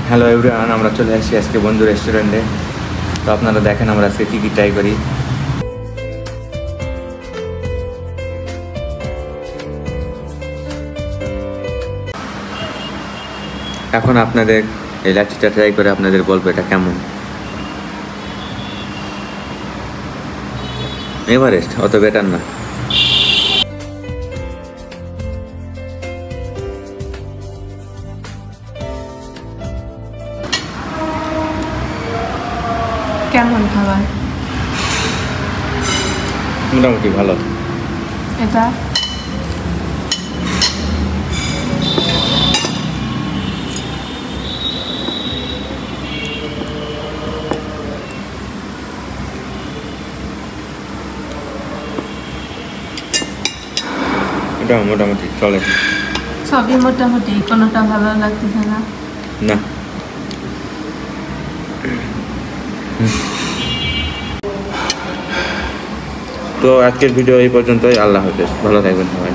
Hello everyone, আমরা চলে আসছি আজকে বন্ধু রেস্টুরেন্টে। তো আপনারা দেখেন আমরা আজকে কী কী ট্রাই করি। এখন আপনাদের এই লাচিটা ট্রাই করে আপনাদের বলবো এটা কেমন। এভারেস্ট অত বেটার না। কেমন খাবার? মোটামুটি ভালো। এটা এটা মোটামুটি চলে। সবই মোটামুটি, কোনোটা ভালো লাগতেছে না। না। তো আজকের ভিডিও এই পর্যন্তই। আল্লাহ হাফেজ, ভালো থাকবেন সবাই।